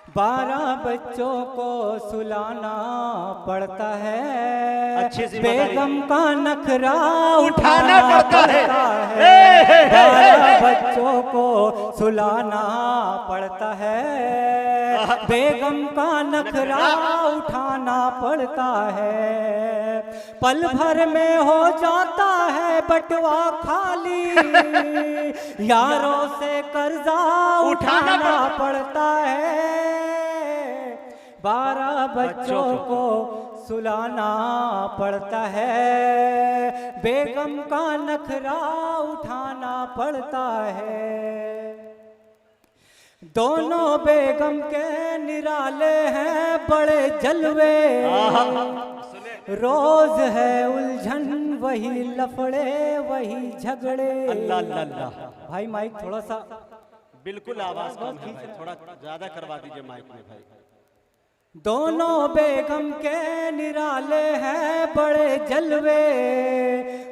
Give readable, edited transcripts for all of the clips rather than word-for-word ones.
12 बच्चों को सुलाना पड़ता है, अच्छी सी बेगम का नखरा उठाना पड़ता है। 12 बच्चों को सुलाना पड़ता है, बेगम का नखरा उठाना पड़ता है। पल भर में हो जाता है बटवा खाली, यारों से कर्जा उठाना पड़ता है। 12 बच्चों को सुलाना पड़ता है, बेगम का नखरा उठाना पड़ता है। दोनों बेगम के निराले हैं बड़े जलवे, रोज है उलझन वही लफड़े वही झगड़े। अल्लाह अल्लाह अल्लाह। भाई माइक थोड़ा सा बिल्कुल आवाज कम है भाई, थोड़ा ज्यादा करवा दीजिए माइक में भाई। दोनों बेगम के निराले हैं बड़े जलवे,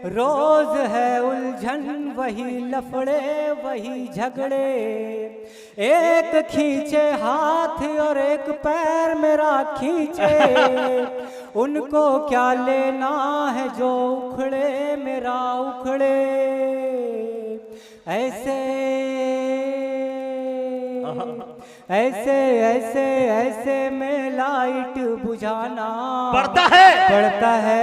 रोज है उलझन वही लफड़े वही झगड़े। एक खींचे हाथ और एक पैर मेरा खींचे, उनको क्या लेना है जो उखड़े मेरा उखड़े। ऐसे ऐसे ऐसे ऐसे में लाइट बुझाना पड़ता है।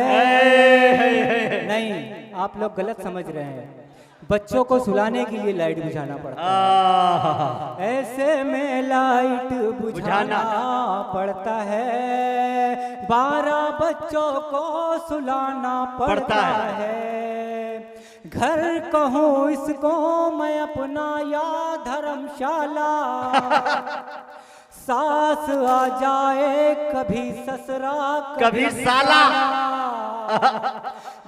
नहीं, आप लोग गलत समझ रहे हैं, बच्चों को सुलाने के लिए लाइट बुझाना पड़ता है। ऐसे में लाइट बुझाना पड़ता है, 12 बच्चों को सुलाना पड़ता है। घर कहूँ इसको मैं अपना या धर्मशाला, सास आ जाए कभी ससुरा कभी साला।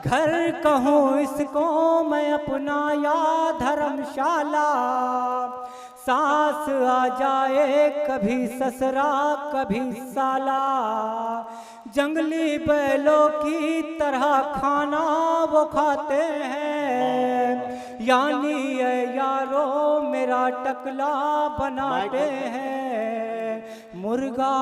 घर कहूँ इसको मैं अपना या धर्मशाला, सास आ जाए कभी ससुरा कभी साला। जंगली बैलों की तरह खाना वो खाते हैं, यानी ये यारो मेरा टकला बनाते हैं। मुर्गा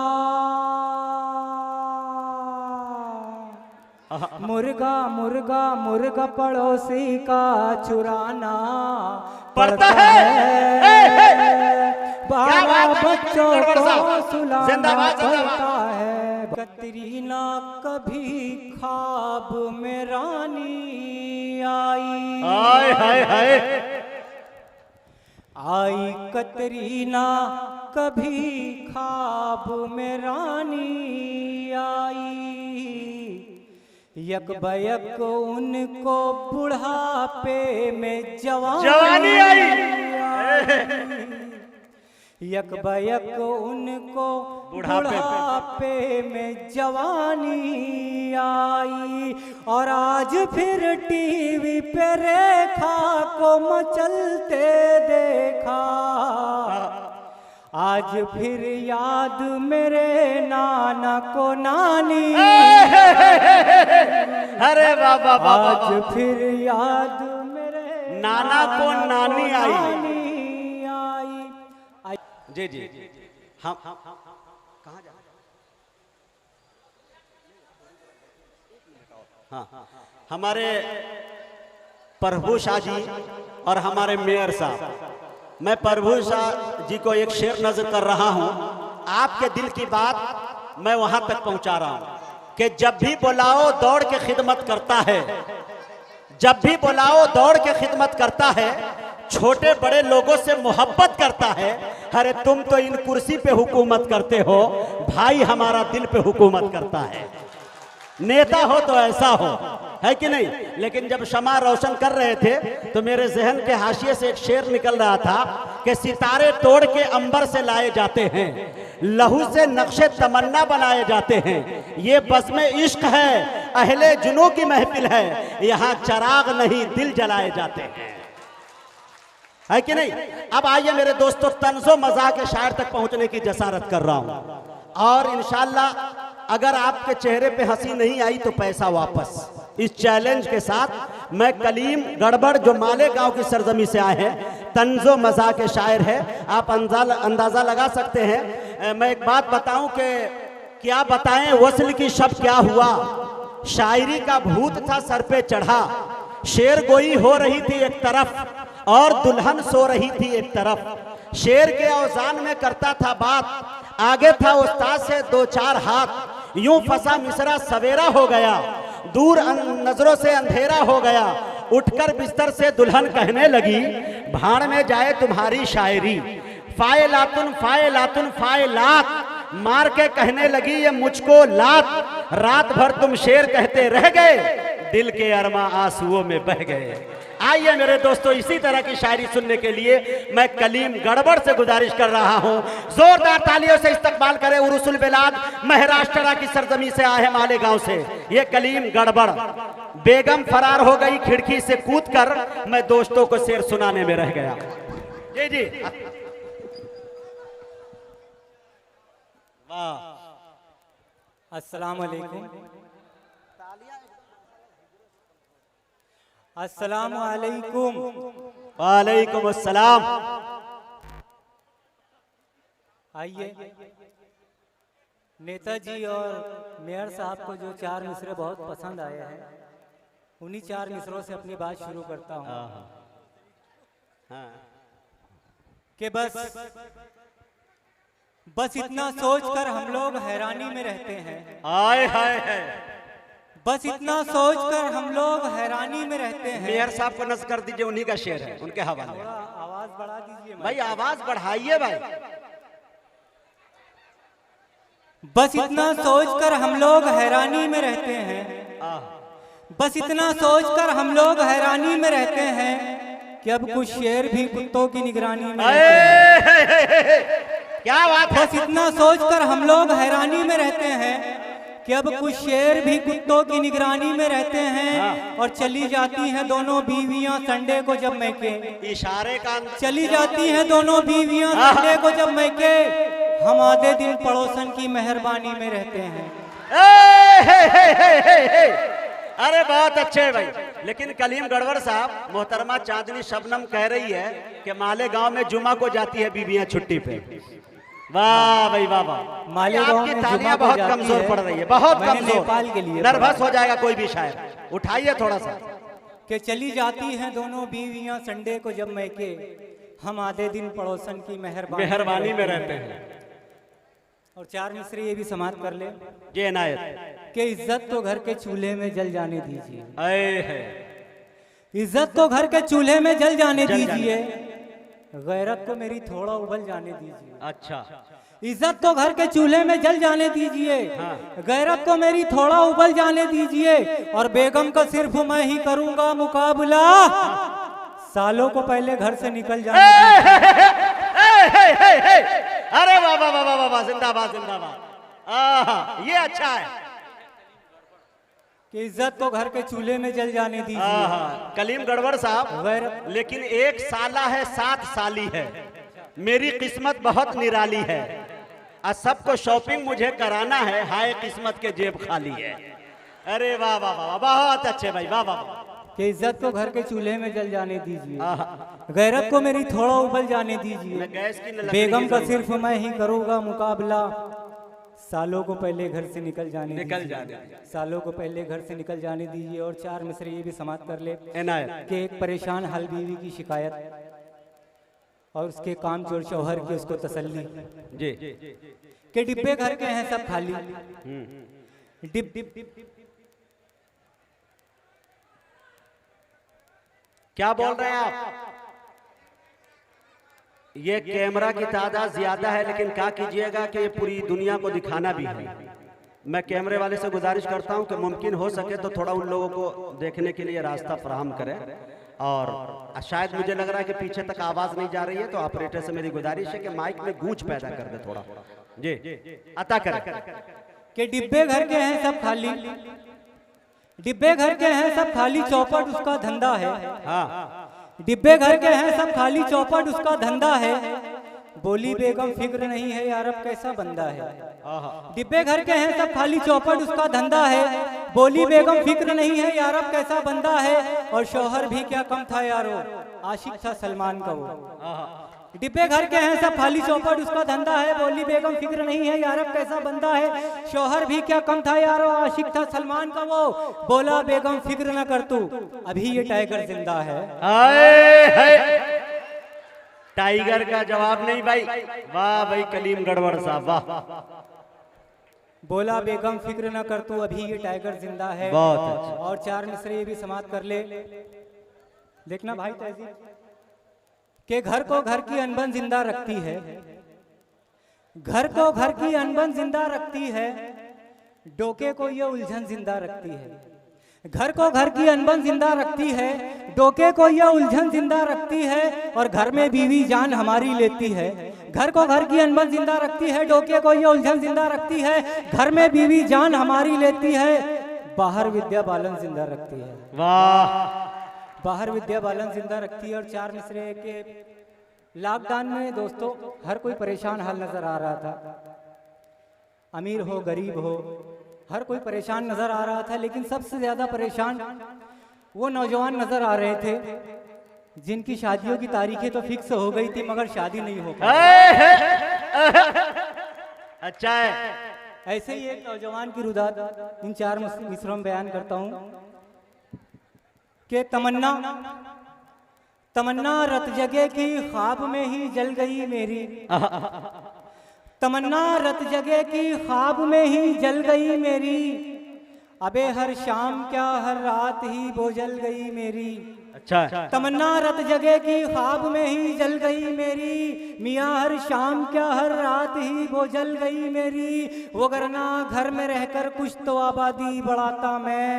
मुर्गा मुर्गा मुर्गा पड़ोसी का चुराना पड़ता है। 12 बच्चों को सुलाना पड़ता है। कतरीना कभी ख्वाब में रानी आई, हाय हाय हाय। आई कतरीना कभी ख्वाब में रानी आई, यक बयक उनको बुढ़ापे में जवानी आई। यक बयक उनको बुढ़ापे में जवानी आई, और आज फिर टीवी पे रेखा को मचलते देखा। आज फिर याद मेरे नाना को नानी, अरे बाबा आज फिर याद मेरे नाना को नानी आई। आई। जी जी हम कहाँ जा? हाँ, हमारे प्रभु शाह जी और हमारे मेयर साहब, मैं प्रभु शाह जी को एक शेर नजर कर रहा हूँ। आपके दिल की बात मैं वहां तक पहुंचा रहा हूँ कि जब भी बुलाओ दौड़ के खिदमत करता है, जब भी बुलाओ दौड़ के खिदमत करता है, छोटे बड़े लोगों से मोहब्बत करता है। अरे तुम तो इन कुर्सी पे हुकूमत करते हो, भाई हमारा दिल पे हुकूमत करता है। नेता हो तो ऐसा हो, है कि नहीं? लेकिन जब शमा रोशन कर रहे थे तो मेरे जहन के हाशिए से एक शेर निकल रहा था कि सितारे तोड़ के अंबर से लाए जाते हैं, लहू से नक्शे तमन्ना बनाए जाते हैं। ये बस में इश्क है, अहले जुनू की महफिल है, यहाँ चराग नहीं दिल जलाए जाते हैं, है कि नहीं? अब आइए मेरे दोस्तों, तंज़ो मज़ाक के शायर तक पहुंचने की जसारत कर रहा हूं, और इंशाल्लाह अगर आपके चेहरे पे हंसी नहीं आई तो पैसा वापस। इस चैलेंज के साथ मैं कलीम गड़बड़ जो मालेगांव की सरजमी से आए हैं, तंज़ो मज़ाक के शायर है, आप अंदाजा लगा सकते हैं मैं एक बात बताऊं कि क्या बताएं वस्ल की शब क्या हुआ। शायरी का भूत था सर पे चढ़ा, शेर गोई हो रही थी एक तरफ और दुल्हन सो रही थी एक तरफ। शेर के औजान में करता था बात, आगे था उस्ताद से 2-4 हाथ। यूं फंसा मिसरा सवेरा हो गया, दूर नजरों से अंधेरा हो गया। उठकर बिस्तर से दुल्हन कहने लगी, भाड़ में जाए तुम्हारी शायरी। फायलातुन फायलातुन फायलात मार के कहने लगी ये मुझको लात। रात भर तुम शेर कहते रह गए, दिल के अरमा आंसुओं में बह गए। आइए मेरे दोस्तों, इसी तरह की शायरी सुनने के लिए मैं कलीम गड़बड़ से गुजारिश कर रहा हूं, जोरदार तालियों से इस्तकबाल करें उरुसुल बिलाद महाराष्ट्र की सरजमी से आए मालेगांव से ये कलीम गड़बड़। बेगम फरार हो गई खिड़की से कूदकर, मैं दोस्तों को शेर सुनाने में रह गया। जी जी वाह। अस्सलाम वालेकुम। अस्सलाम वालेकुम। वालेकुम अस्सलाम। आइए, नेताजी और मेयर साहब को जो 4 मिसरे बहुत पसंद आए हैं, उन्हीं 4 मिसरों से अपनी बात शुरू करता हूँ। कि बस इतना सोचकर हम लोग हैरानी में रहते हैं। हाय हाय हाय। बस इतना सोचकर हम लोग हैरानी में रहते हैं। मेयर साहब को नज़र कर दीजिए, उन्हीं का शेर है, उनके हवाले। आवाज बढ़ा दीजिए भाई, आवाज बढ़ाइए भाई। बस इतना सोचकर हम लोग हैरानी में रहते हैं। बस इतना सोचकर हम लोग हैरानी में रहते हैं कि अब कुछ शेर भी कुत्तों की निगरानी में रहते हैं। क्या बात है। बस इतना सोचकर हम लोग हैरानी में रहते हैं कि अब कुछ शेर भी कुत्तों की निगरानी में रहते हैं। और चली जाती हैं दोनों बीवियां संडे को जब मैके, इशारे का चली जाती हैं दोनों बीवियां संडे को जब मैके, हम आधे दिन पड़ोसन की मेहरबानी में रहते हैं। अरे बहुत अच्छे भाई। लेकिन कलीम गड़बड़ साहब, मोहतरमा चांदनी शबनम कह रही है कि मालेगांव में जुमा को जाती है बीबियां छुट्टी पे। वाह भाई वाह वाह। मालेगांव आपकी में तालियां बहुत कमजोर पड़ रही है, बहुत कमजोर। नेपाल के लिए नर्वस हो जाएगा कोई भी शायर, उठाइए थोड़ा सा। कि चली जाती हैं दोनों बीवियां संडे को जब मैके, हम आधे दिन पड़ोसन की मेहरबानी में रहते हैं। और 4 मिसरे ये भी समाप्त कर ले। जी इनायत। कि इज्जत तो घर के चूल्हे में जल जाने दीजिए। है इज्जत तो घर के चूल्हे में जल जाने दीजिए, गैरत को मेरी थोड़ा उबल जाने दीजिए। अच्छा। इज्जत तो घर के चूल्हे में जल जाने दीजिए, गैरत को मेरी थोड़ा उबल जाने दीजिए। और बेगम का सिर्फ मैं ही करूंगा मुकाबला, सालों को पहले घर से निकल जाने दीजिए। अरे वाह वाह वाह वाह वाह, जिंदाबाद जिंदाबाद। ये अच्छा है कि इज्जत तो घर के चूल्हे में जल जाने दीजिए। कलीम गड़बड़ साहब, लेकिन 1 साला है 7 साली है, मेरी किस्मत बहुत निराली है। और सबको शॉपिंग मुझे कराना है, हाय किस्मत के जेब खाली है। अरे वाह वाह वाह, बहुत अच्छे भाई, वाह वाह। कि इज्जत तो घर के चूल्हे में जल जाने दीजिए, गैरत को मेरी थोड़ा उबल जाने दीजिए। बेगम का सिर्फ मैं ही करूंगा मुकाबला, सालों को पहले घर से निकल जाने दीजिए। सालों को पहले घर से निकल जाने दीजिए। और 4 मिसरे ये भी समाप्त कर ले कि एक परेशान हाल बीवी की शिकायत और उसके काम चोर शौहर की उसको तसल्ली। जी। कि डिब्बे घर के हैं सब खाली। क्या बोल रहे हैं आप? ये कैमरा की तादाद ज्यादा है, लेकिन क्या कीजिएगा कि ये पूरी दुनिया को दिखाना भी है। मैं कैमरे वाले से गुजारिश करता हूं कि मुमकिन हो सके तो थोड़ा उन लोगों को देखने के लिए रास्ता फराहम करें। और शायद मुझे लग रहा है कि पीछे तक आवाज नहीं जा रही है, तो ऑपरेटर से मेरी गुजारिश है कि माइक में गूंज पैदा कर दे थोड़ा। जी अता करें कि डिब्बे घर के हैं सब खाली, डिब्बे घर के हैं सब खाली, चौपट उसका धंधा है। डिब्बे घर के हैं सब खाली, चौपट उसका धंधा है। बोली बेगम फिक्र नहीं है यार अब कैसा बंदा है। डिब्बे घर के हैं सब खाली, चौपट उसका धंधा है। बोली बेगम फिक्र नहीं है यार अब कैसा बंदा है। और शौहर भी क्या कम था यारो, आशिक था सलमान का वो। डिब्बे घर के हैं सब खाली चौपट उसका धंधा है। बोली बेगम फिक्र नहीं है यार अब कैसा बंदा है। शौहर भी क्या कम था यारो आशिक था सलमान का वो। बोला बेगम फिक्र न कर तू अभी ये टाइगर जिंदा है। टाइगर का जवाब नहीं भाई। वाह भाई कलीम गड़बड़ साहब वाह। बोला बेगम फिक्र न कर तू अभी ये टाइगर जिंदा है। बहुत अच्छा। और 4 मिसरे ये भी समाप्त कर ले। देखना भाई तहजीब के घर को घर की अनबन जिंदा रखती है। घर को घर की अनबन जिंदा रखती है। डोके को ये उलझन जिंदा रखती है। घर को घर की अनबन जिंदा रखती है। डोके को ये उलझन जिंदा रखती है। और घर में बीवी जान हमारी लेती है। घर को घर की अनबन जिंदा रखती है। डोके को ये उलझन जिंदा रखती है। घर में बीवी जान हमारी लेती है। बाहर विद्या बालन जिंदा रखती है। वाह। बाहर विद्या बालन जिंदा रखती है। और 4 मिसरे के लॉकडाउन में दोस्तों हर कोई परेशान हाल नजर आ रहा था। अमीर हो गरीब हो हर कोई परेशान नजर आ रहा था। लेकिन सबसे ज्यादा परेशान वो नौजवान नजर आ रहे थे जिनकी शादियों की तारीखें तो फिक्स हो गई थी मगर शादी नहीं हो पाई। अच्छा है। ऐसे ही एक नौजवान की रुदात इन 4 मिसरों में बयान करता हूं कि तमन्ना रत जगे की ख्वाब में ही जल गई मेरी। तमन्ना रत जगे की ख्वाब में ही जल गई मेरी। अबे हर शाम क्या हर रात ही वो जल गई मेरी। अच्छा। तमन्ना रत जगे की ख्वाब में ही जल गई मेरी। मियाँ हर शाम क्या हर रात ही वो जल गई मेरी। वगरना घर में रहकर कुछ तो आबादी बढ़ाता मैं।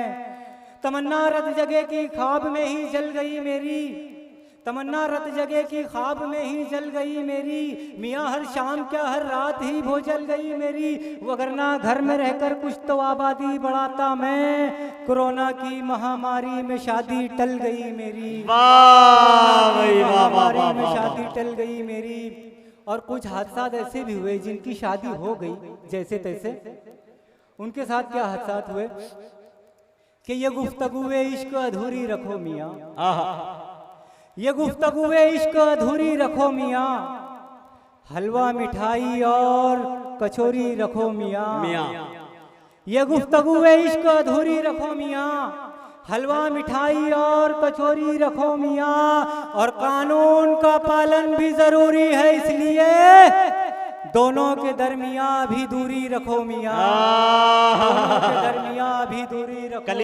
तमन्ना रत जगे की ख्वाब में ही जल गई मेरी। तमन्ना रत जगे की ख्वाब में ही जल गई मेरी। मियाँ हर शाम क्या हर रात ही वो जल गई मेरी। वगरना घर में रहकर कुछ तो आबादी बढ़ाता मैं। कोरोना की महामारी में शादी टल गई मेरी। महामारी में शादी टल गई मेरी। और कुछ हादसा ऐसे भी हुए जिनकी शादी हो गई जैसे तैसे। उनके साथ क्या हादसा हुए कि ये गुफ्तगुए इश्क अधूरी रखो मियाँ। ये गुफ्तगुए इश्क अधूरी रखो मियाँ। हलवा मिठाई और कचौरी रखो मियाँ। ये गुफ्तगुए इश्क अधूरी रखो मियाँ। हलवा मिठाई और कचौरी रखो मियाँ। और कानून का पालन भी जरूरी है इसलिए दोनों के दरमियाँ भी दूरी रखो मियाँ। दोनों के दरमियाँ भी दूरी रखो।